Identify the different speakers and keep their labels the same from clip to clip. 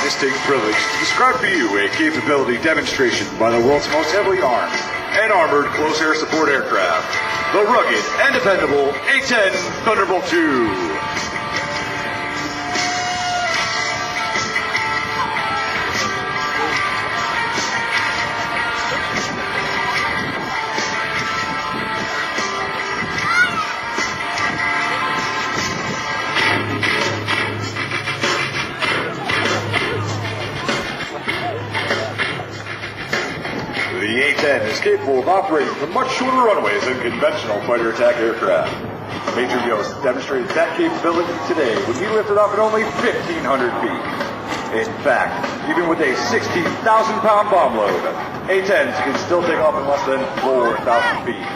Speaker 1: distinct privilege to describe for you a capability demonstration by the world's most heavily armed and armored close air support aircraft, the rugged and dependable A-10 Thunderbolt II. The A-10 is capable of operating from much shorter runways than conventional fighter attack aircraft. Major Yost demonstrated that capability today when he lifted off at only 1,500 feet. In fact, even with a 16,000-pound bomb load, A-10s can still take off in less than 4,000 feet.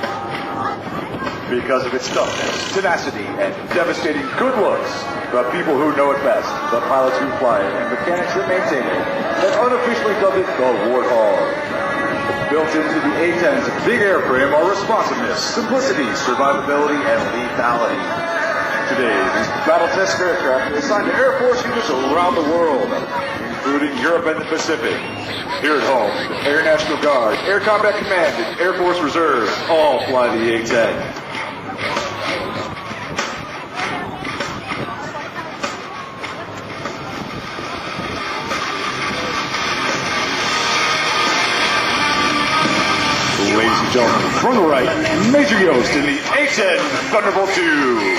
Speaker 1: Because of its toughness, tenacity, and devastating good looks, the people who know it best, the pilots who fly it, and mechanics that maintain it, have unofficially dubbed it the Warthog. Built into the A-10's big airframe are responsiveness, simplicity, survivability, and lethality. Today, these battle test aircraft are assigned to Air Force units around the world, including Europe and the Pacific. Here at home, the Air National Guard, Air Combat Command, and Air Force Reserves all fly the A-10. Ladies and gentlemen, from the right, Major Yost in the A-10 Thunderbolt II.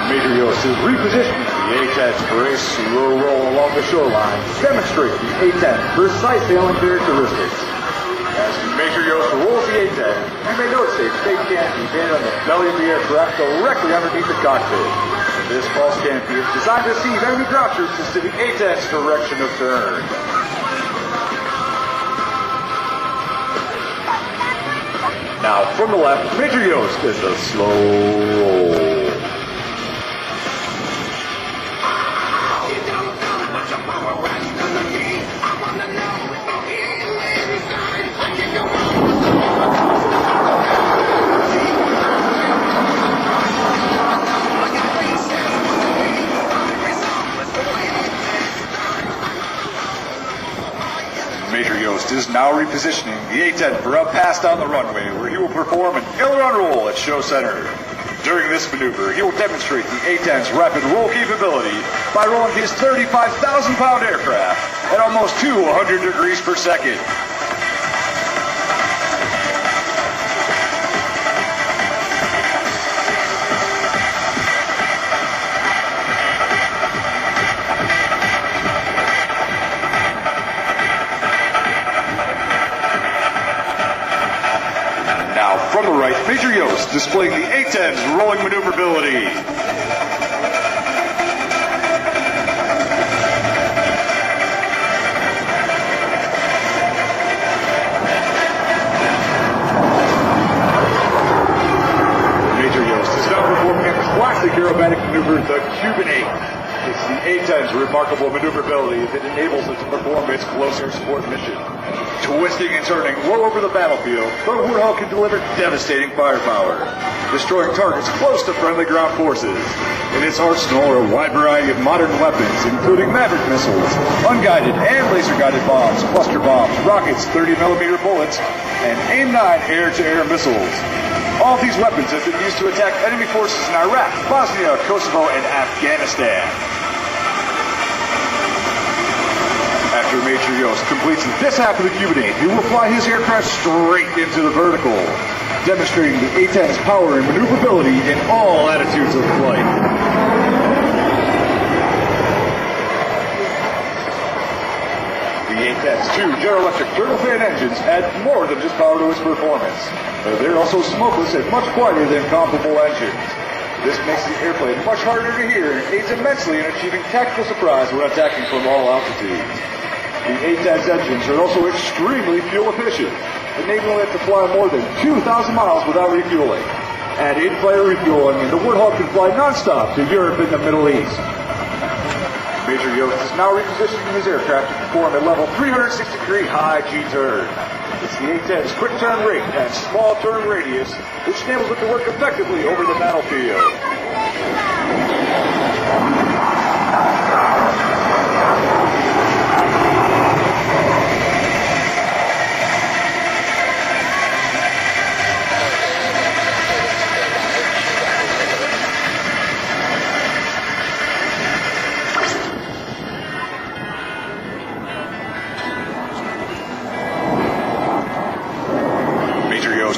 Speaker 1: Major Yost is repositioning the A-10 for a slow roll along the shoreline to demonstrate the A-10's precise sailing characteristics. As Major Yost rolls the A-10, you may notice a fake canopy painted on the belly of the aircraft directly underneath the cockpit. This false canopy is designed to deceive enemy ground troops as to the A-10's direction of turn. Now, from the left, Major Yost in the slow roll. Major Yost is now repositioning the A-10 for a pass down the runway where he will perform an aileron roll at show center. During this maneuver, he will demonstrate the A-10's rapid roll capability by rolling his 35,000-pound aircraft at almost 200 degrees per second. Now, from the right, Major Yost displaying the A-10's rolling maneuverability. Major Yost is now performing a classic aerobatic maneuver, the Cuban 8. It's the A-10's remarkable maneuverability as it enables it to perform its close air support mission. Twisting and turning low over the battlefield, the Warthog can deliver devastating firepower, destroying targets close to friendly ground forces. In its arsenal are a wide variety of modern weapons, including Maverick missiles, unguided and laser-guided bombs, cluster bombs, rockets, 30mm bullets, and AIM-9 air-to-air missiles. All of these weapons have been used to attack enemy forces in Iraq, Bosnia, Kosovo, and Afghanistan. After Major Yost completes this half of the Cuban 8, he will fly his aircraft straight into the vertical, demonstrating the A-10's power and maneuverability in all attitudes of flight. The A-10's two General Electric turbofan engines add more than just power to its performance. They're also smokeless and much quieter than comparable engines. This makes the airplane much harder to hear and aids immensely in achieving tactical surprise when attacking from all altitudes. The A-10's engines are also extremely fuel efficient, enabling it to fly more than 2,000 miles without refueling. Add in-flight refueling, and the Warthog can fly non-stop to Europe and the Middle East. Major Yost is now repositioning his aircraft to perform a level 360-degree high G-turn. It's the A-10's quick turn rate and small turn radius, which enables it to work effectively over the battlefield.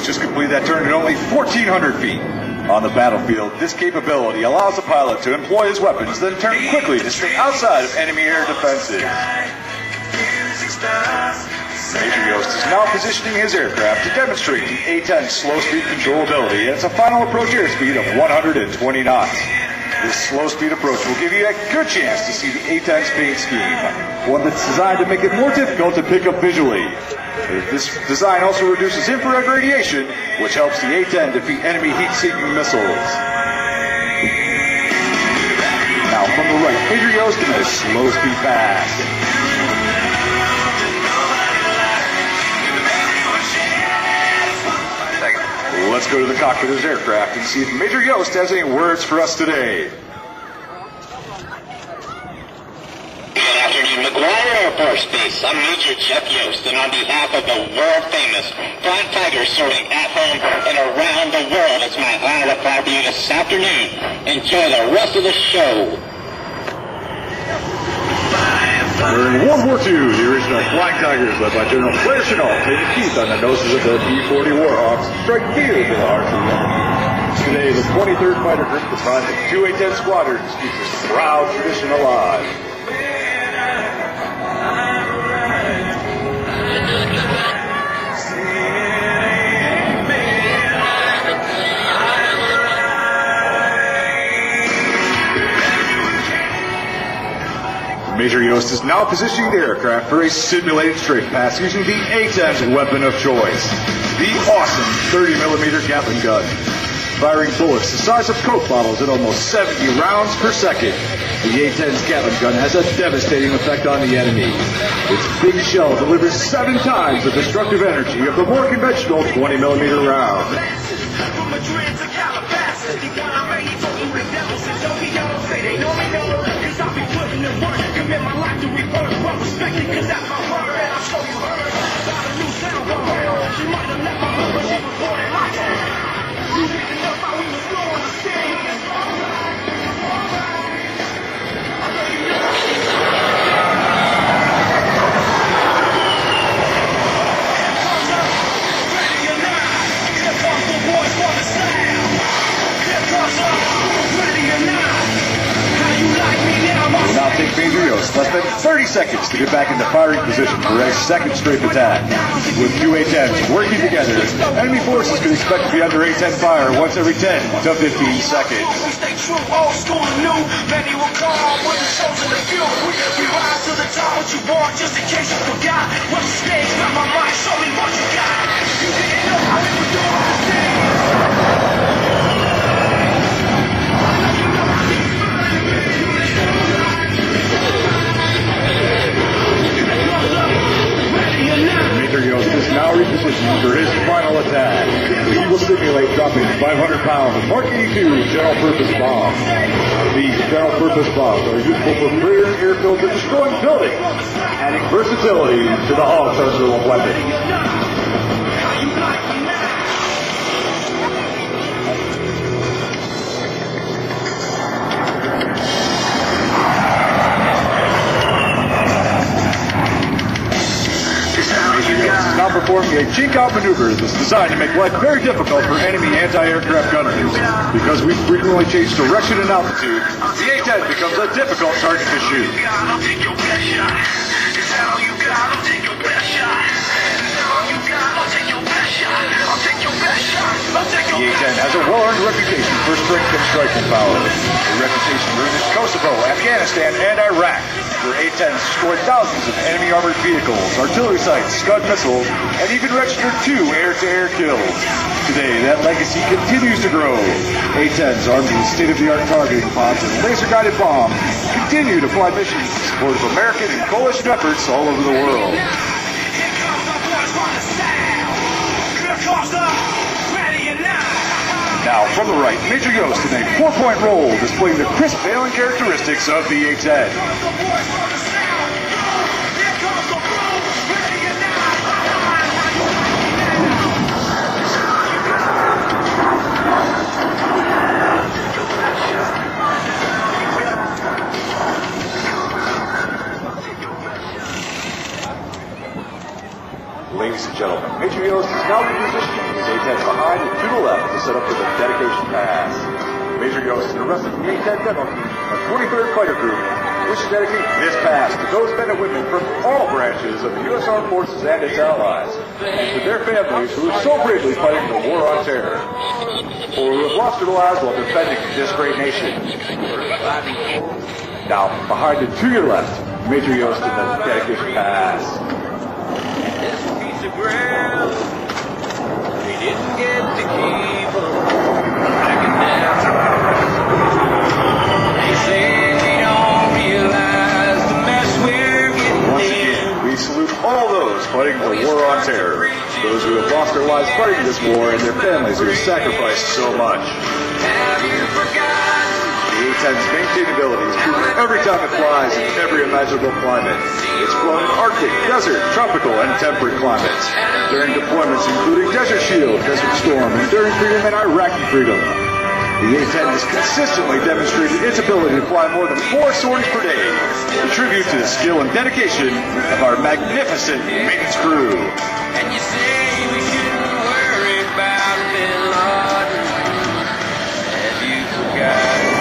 Speaker 1: Just completed that turn at only 1,400 feet. On the battlefield, this capability allows the pilot to employ his weapons, then turn quickly to stay outside of enemy air defenses. Major Yost is now positioning his aircraft to demonstrate the A-10's slow-speed controllability at its final approach airspeed of 120 knots. This slow-speed approach will give you a good chance to see the A-10's paint scheme, one that's designed to make it more difficult to pick up visually. This design also reduces infrared radiation, which helps the A-10 defeat enemy heat-seeking missiles. Now from the right, Major Yost in a slow-speed pass. Let's go to the cockpit of his aircraft and see if Major Yost has any words for us today.
Speaker 2: McGuire AFB, I'm Major Jeff Yost, and on behalf of the world-famous Flying Tigers serving at home and around the world, it's my honor to fly for you this afternoon. Enjoy the rest of the show.
Speaker 1: During World War II, the original Flying Tigers, led by General Blair Chenault, taking teeth on the noses of the B-40 Warthogs, strike fear to the hearts of the enemy. Today, the 23rd Fighter Group, comprised of 2 A-10 squadrons, keeps this proud tradition alive. Major Yost is now positioning the aircraft for a simulated straight pass using the A-10's weapon of choice, the awesome 30mm Gatling gun. Firing bullets the size of Coke bottles at almost 70 rounds per second, the A-10's Gatling gun has a devastating effect on the enemy. Its big shell delivers 7 times the destructive energy of the more conventional 20mm round. Will now take Major Yost less than 30 seconds to get back into firing position for a second straight attack. With 2 A-10s working together, enemy forces can expect to be under A-10 fire once every 10 to 15 seconds.
Speaker 3: We stay true, old school and new. Many will come on with the souls and the fuel. We rise to the top, what you want, just in case you forgot. What's the stage, not my mind, show me what you got. You didn't know how we were doing the same.
Speaker 1: Major Yost is now repositioning for his final attack. He will simulate dropping 500 pounds of Mark 82 general purpose bombs. These general purpose bombs are useful for clearing airfields and destroying buildings, adding versatility to the Hog's arsenal of weapons. Now performing a cheek-out maneuver that's designed to make life very difficult for enemy anti-aircraft gunners. Because we frequently change direction and altitude, the A-10 becomes a difficult target to shoot. The A-10 has a well-earned reputation for strength and striking power, a reputation earned in Kosovo, Afghanistan, and Iraq. where A-10s destroyed thousands of enemy armored vehicles, artillery sites, Scud missiles, and even registered 2 air-to-air kills. Today, that legacy continues to grow. A-10s armed with state-of-the-art targeting pods and laser-guided bombs continue to fly missions in support of American and coalition efforts all over the world. Now, from the right, Major Yost in a 4-point roll, displaying the crisp bailing characteristics of the A-10. Ladies and gentlemen, Major Yost is now repositioning his A-10 behind and to the left to set up for the dedication pass. Major Yost and the rest of the A-10 demo team, a 23rd Fighter Group, wish to dedicate this pass to those men and women from all branches of the U.S. Armed Forces and its allies, and to their families who are so bravely fighting the war on terror, or who have lost their lives while defending this great nation. Now, behind and to your left, Major Yost in the dedication pass.
Speaker 3: Ground. We didn't get to keep them backing down. They say they don't realize the mess we're getting
Speaker 1: Once again, we salute all those fighting the war on terror, those who have lost their lives fighting this war and their families who have sacrificed so much.
Speaker 3: Have you forgotten?
Speaker 1: The A-10's maintainability is proven every time it flies in every imaginable climate. It's flown in Arctic, desert, tropical, and temperate climates. During deployments including Desert Shield, Desert Storm, Enduring Freedom, and Iraqi Freedom. The A-10 has consistently demonstrated its ability to fly more than 4 sorties per day, a tribute to the skill and dedication of our magnificent maintenance crew.
Speaker 3: And you say we shouldn't worry about Bin Laden. Have you forgotten?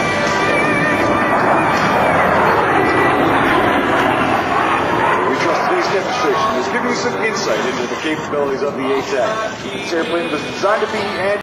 Speaker 1: Today's demonstration has given you some insight into the capabilities of the A-10. This airplane was designed to be and